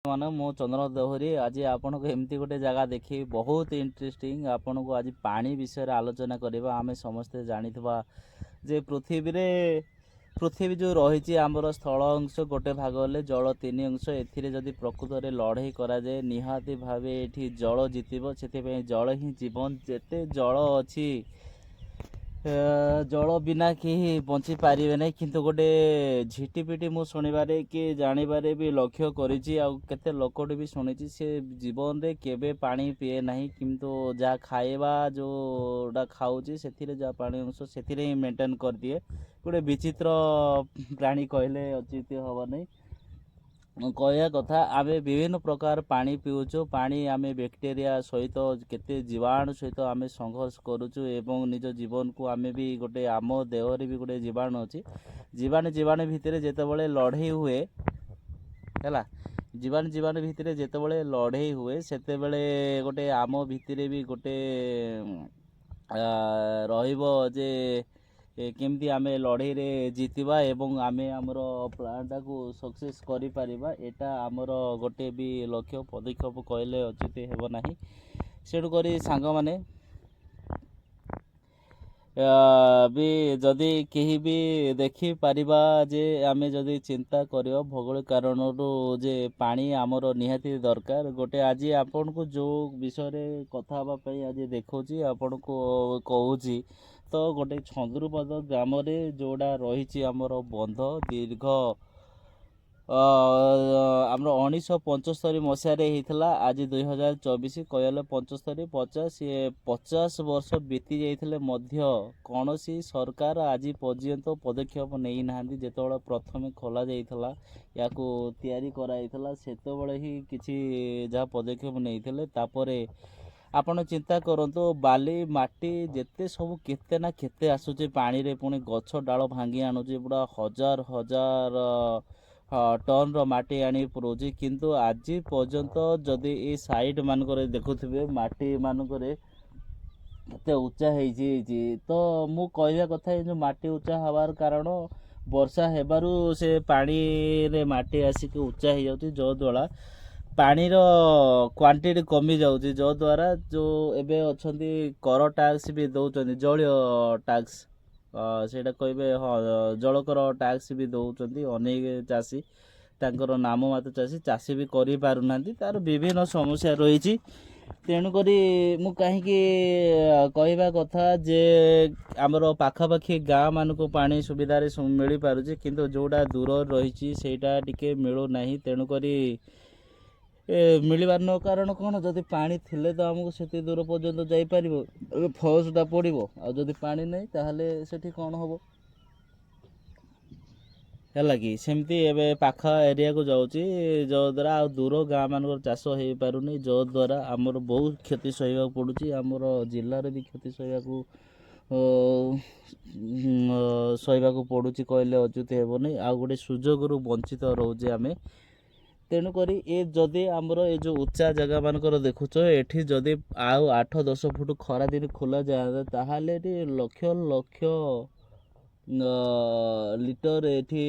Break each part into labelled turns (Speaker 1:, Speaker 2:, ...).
Speaker 1: ମାନେ ମୁଁ ଚନ୍ଦ୍ର ଦେହୁରୀ ଆଜି ଆପଣଙ୍କୁ ଏମିତି ଗୋଟେ ଜାଗା ଦେଖି ବହୁତ ଇଣ୍ଟରେଷ୍ଟିଂ ଆପଣଙ୍କୁ ଆଜି ପାଣି ବିଷୟରେ ଆଲୋଚନା କରିବା। ଆମେ ସମସ୍ତେ ଜାଣିଥିବା ଯେ ପୃଥିବୀ ଯେଉଁ ରହିଛି ଆମର ସ୍ଥଳ ଅଂଶ ଗୋଟେ ଭାଗ ହେଲେ ଜଳ ତିନି ଅଂଶ। ଏଥିରେ ଯଦି ପ୍ରକୃତରେ ଲଢ଼େଇ କରାଯାଏ ନିହାତି ଭାବେ ଏଠି ଜଳ ଜିତିବ। ସେଥିପାଇଁ ଜଳ ହିଁ ଜୀବନ। ଯେତେ ଜଳ ଅଛି ଜଳ ବିନା କେହି ବଞ୍ଚି ପାରିବେ ନାହିଁ। କିନ୍ତୁ ଗୋଟେ ଝିଟିପିଟି ମୁଁ ଶୁଣିବାରେ କି ଜାଣିବାରେ ବି ଲକ୍ଷ୍ୟ କରିଛି, ଆଉ କେତେ ଲୋକଟି ବି ଶୁଣିଛି, ସେ ଜୀବନରେ କେବେ ପାଣି ପିଏ ନାହିଁ। କିନ୍ତୁ ଯାହା ଖାଇବା ଯେଉଁଟା ଖାଉଛି ସେଥିରେ ଯାହା ପାଣି ଅଂଶ ସେଥିରେ ହିଁ ମେଣ୍ଟେନ୍ କରିଦିଏ। ଗୋଟେ ବିଚିତ୍ର ପ୍ରାଣୀ କହିଲେ ଅତ୍ୟୁକ୍ତି ହେବ ନାହିଁ। କହିବା କଥା ଆମେ ବିଭିନ୍ନ ପ୍ରକାର ପାଣି ପିଉଛୁ। ପାଣି ଆମେ ବ୍ୟାକ୍ଟେରିଆ ସହିତ କେତେ ଜୀବାଣୁ ସହିତ ଆମେ ସଂଘର୍ଷ କରୁଛୁ ଏବଂ ନିଜ ଜୀବନକୁ ଆମେ ବି ଗୋଟେ ଆମ ଦେହରେ ବି ଗୋଟେ ଜୀବାଣୁ ଅଛି। ଜୀବାଣୁ ଭିତରେ ଯେତେବେଳେ ଲଢ଼େଇ ହୁଏ ହେଲା, ଜୀବାଣୁ ଭିତରେ ଯେତେବେଳେ ଲଢ଼େଇ ହୁଏ ସେତେବେଳେ ଗୋଟେ ଆମ ଭିତରେ ବି ଗୋଟେ ରହିବ ଯେ କେମିତି ଆମେ ଲଢ଼େଇରେ ଜିତିବା ଏବଂ ଆମେ ଆମର ପ୍ଲାନ୍ଟାକୁ ସକ୍ସେସ୍ କରିପାରିବା। ଏଇଟା ଆମର ଗୋଟେ ବି ଲକ୍ଷ୍ୟ ପଦକ୍ଷେପ କହିଲେ ଅଚ୍ୟୁତ ହେବ ନାହିଁ। ସେଠୁ କରି ସାଙ୍ଗମାନେ ବି ଯଦି କେହି ବି ଦେଖିପାରିବା ଯେ ଆମେ ଯଦି ଚିନ୍ତା କରିବା ଭୌଗୋଳିକ କାରଣରୁ ଯେ ପାଣି ଆମର ନିହାତି ଦରକାର। ଗୋଟେ ଆଜି ଆପଣଙ୍କୁ ଯେଉଁ ବିଷୟରେ କଥା ହେବା ପାଇଁ ଆଜି ଦେଖାଉଛି ଆପଣଙ୍କୁ କହୁଛି, ତ ଗୋଟେ ଛନ୍ଦୁରପଦ ଗ୍ରାମରେ ଯେଉଁଟା ରହିଛି ଆମର ବନ୍ଧ ଦୀର୍ଘ ଆମର 1975 ମସିହାରେ ହେଇଥିଲା। ଆଜି 2024 କହିଲେ 50 ବର୍ଷ ବିତି ଯାଇଥିଲେ ମଧ୍ୟ କୌଣସି ସରକାର ଆଜି ପର୍ଯ୍ୟନ୍ତ ପଦକ୍ଷେପ ନେଇନାହାନ୍ତି। ଯେତେବେଳେ ପ୍ରଥମେ ଖୋଲା ଯାଇଥିଲା, ୟାକୁ ତିଆରି କରାଯାଇଥିଲା, ସେତେବେଳେ ହିଁ କିଛି ଯାହା ପଦକ୍ଷେପ ନେଇଥିଲେ। ତାପରେ ଆପଣ ଚିନ୍ତା କରନ୍ତୁ, ବାଲି ମାଟି ଯେତେ ସବୁ କେତେ ନା କେତେ ଆସୁଛି ପାଣିରେ, ପୁଣି ଗଛ ଡାଳ ଭାଙ୍ଗି ଆଣୁଛି, ପୁରା ହଜାର ଟନ୍ର ମାଟି ଆଣି ପୁରଉଛି। କିନ୍ତୁ ଆଜି ପର୍ଯ୍ୟନ୍ତ ଯଦି ଏ ସାଇଟ୍ ମାନଙ୍କରେ ଦେଖୁଥିବେ ମାଟି ମାନଙ୍କରେ କେତେ ଉଚ୍ଚା ହେଇଛି। ତ ମୁଁ କହିବା କଥା, ଏ ଯେଉଁ ମାଟି ଉଚ୍ଚା ହେବାର କାରଣ ବର୍ଷା ହେବାରୁ ସେ ପାଣିରେ ମାଟି ଆସିକି ଉଚ୍ଚା ହେଇଯାଉଛି, ଯଦ୍ୱାରା ପାଣିର କ୍ୱାଣ୍ଟିଟି କମି ଯାଉଛି। ଯଦ୍ୱାରା ଯେଉଁ ଏବେ ଅଛନ୍ତି କର ଟ୍ୟାକ୍ସ ବି ଦେଉଛନ୍ତି, ଜଳୀୟ ଟ୍ୟାକ୍ସ ସେଇଟା କହିବେ, ହଁ, ଜଳକର ଟ୍ୟାକ୍ସ ବି ଦେଉଛନ୍ତି ଅନେକ ଚାଷୀ। ତାଙ୍କର ନାମମାତ୍ର ଚାଷୀ ବି କରିପାରୁନାହାନ୍ତି। ତା'ର ବିଭିନ୍ନ ସମସ୍ୟା ରହିଛି। ତେଣୁକରି ମୁଁ କାହିଁକି କହିବା କଥା ଯେ ଆମର ପାଖାପାଖି ଗାଁ ମାନଙ୍କୁ ପାଣି ସୁବିଧାରେ ମିଳିପାରୁଛି, କିନ୍ତୁ ଯେଉଁଟା ଦୂର ରହିଛି ସେଇଟା ଟିକେ ମିଳୁନାହିଁ। ତେଣୁକରି ମିଳିବାର ନ କାରଣ କ'ଣ, ଯଦି ପାଣି ଥିଲେ ତ ଆମକୁ ସେତେ ଦୂର ପର୍ଯ୍ୟନ୍ତ ଯାଇପାରିବ, ଫୋର୍ସଟା ପଡ଼ିବ। ଆଉ ଯଦି ପାଣି ନାହିଁ ତାହେଲେ ସେଠି କ'ଣ ହେବ, ହେଲା କି? ସେମିତି ଏବେ ପାଖ ଏରିଆକୁ ଯାଉଛି, ଯଦ୍ୱାରା ଆଉ ଦୂର ଗାଁ ମାନଙ୍କର ଚାଷ ହେଇପାରୁନି, ଯଦ୍ୱାରା ଆମର ବହୁତ କ୍ଷତି ସହିବାକୁ ପଡ଼ୁଛି। ଆମର ଜିଲ୍ଲାରେ ବି କ୍ଷତି ସହିବାକୁ ପଡ଼ୁଛି କହିଲେ ଅଚ୍ୟୁତ ହେବନି। ଆଉ ଗୋଟେ ସୁଯୋଗରୁ ବଞ୍ଚିତ ରହୁଛେ ଆମେ। ତେଣୁକରି ଯଦି ଆମର ଏ ଯେଉଁ ଉଚ୍ଚା ଜାଗା ମାନଙ୍କର ଦେଖୁଛ, ଏଠି ଯଦି ଆଉ 8-10 ଫୁଟ ଖରାଦିନ ଖୋଲା ଯାଆନ୍ତା, ତାହେଲେ ଏଠି ଲକ୍ଷ ଲିଟର ଏଠି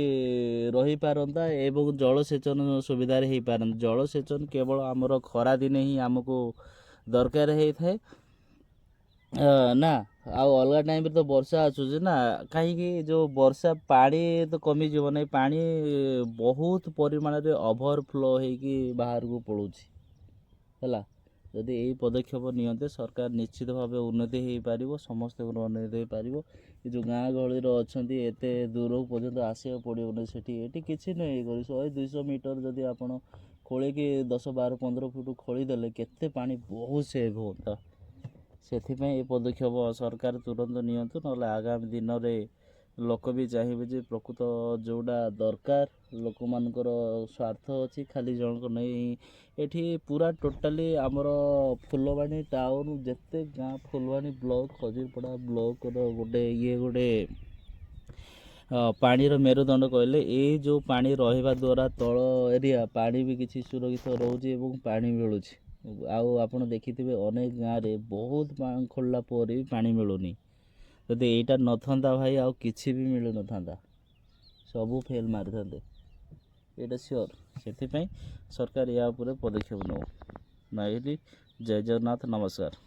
Speaker 1: ରହିପାରନ୍ତା ଏବଂ ଜଳସେଚନ ସୁବିଧାରେ ହେଇପାରନ୍ତା। ଜଳସେଚନ କେବଳ ଆମର ଖରାଦିନେ ହିଁ ଆମକୁ ଦରକାର ହେଇଥାଏ ନା, ଆଉ ଅଲଗା ଟାଇମ୍ରେ ତ ବର୍ଷା ଆସୁଛି ନା। କାହିଁକି, ଯେଉଁ ବର୍ଷା ପାଣି ତ କମିଯିବ ନାହିଁ, ପାଣି ବହୁତ ପରିମାଣରେ ଓଭରଫ୍ଲୋ ହେଇକି ବାହାରକୁ ପଳାଉଛି, ହେଲା। ଯଦି ଏଇ ପଦକ୍ଷେପ ନିଅନ୍ତେ ସରକାର, ନିଶ୍ଚିତ ଭାବେ ଉନ୍ନତି ହେଇପାରିବ, ସମସ୍ତଙ୍କର ଉନ୍ନତି ହେଇପାରିବ। ଏ ଯେଉଁ ଗାଁ ଗହଳିରେ ଅଛନ୍ତି ଏତେ ଦୂରକୁ ପର୍ଯ୍ୟନ୍ତ ଆସିବାକୁ ପଡ଼ିବନି। ଏଠି କିଛି ନାହିଁ, 100-200 ମିଟର ଯଦି ଆପଣ ଖୋଳିକି 10-12-15 ଫୁଟ ଖୋଳିଦେଲେ କେତେ ପାଣି ବହୁତ ସେଭ୍ ହୁଅନ୍ତା। ସେଥିପାଇଁ ଏ ପଦକ୍ଷେପ ସରକାର ତୁରନ୍ତ ନିଅନ୍ତୁ, ନହେଲେ ଆଗାମୀ ଦିନରେ ଲୋକ ବି ଚାହିଁବେ ଯେ ପ୍ରକୃତ ଯେଉଁଟା ଦରକାର, ଲୋକମାନଙ୍କର ସ୍ୱାର୍ଥ ଅଛି ଖାଲି ଜଣଙ୍କ ନେଇ। ଏଠି ପୁରା ଟୋଟାଲି ଆମର ଫୁଲବାଣୀ ଟାଉନ୍ ଯେତେ ଗାଁ, ଫୁଲବାଣୀ ବ୍ଲକ, ଖଜୁରୀପଡ଼ା ବ୍ଲକର ଗୋଟେ ପାଣିର ମେରୁଦଣ୍ଡ କହିଲେ, ଏଇ ଯେଉଁ ପାଣି ରହିବା ଦ୍ୱାରା ତଳ ଏରିଆ ପାଣି ବି କିଛି ସୁରକ୍ଷିତ ରହୁଛି ଏବଂ ପାଣି ମିଳୁଛି। ଆଉ ଆପଣ ଦେଖିଥିବେ ଅନେକ ଗାଁରେ ବହୁତ ଖୋଳିଲା ପରେ ବି ପାଣି ମିଳୁନି। ଯଦି ଏଇଟା ନଥାନ୍ତା ଭାଇ, ଆଉ କିଛି ବି ମିଳୁନଥାନ୍ତା, ସବୁ ଫେଲ୍ ମାରିଥାନ୍ତେ। ଏଇଟା ସିଓର। ସେଥିପାଇଁ ସରକାର ୟା ଉପରେ ପଦକ୍ଷେପ ନେବ। ନାଇଲି ଜୟ ଜଗନ୍ନାଥ, ନମସ୍କାର।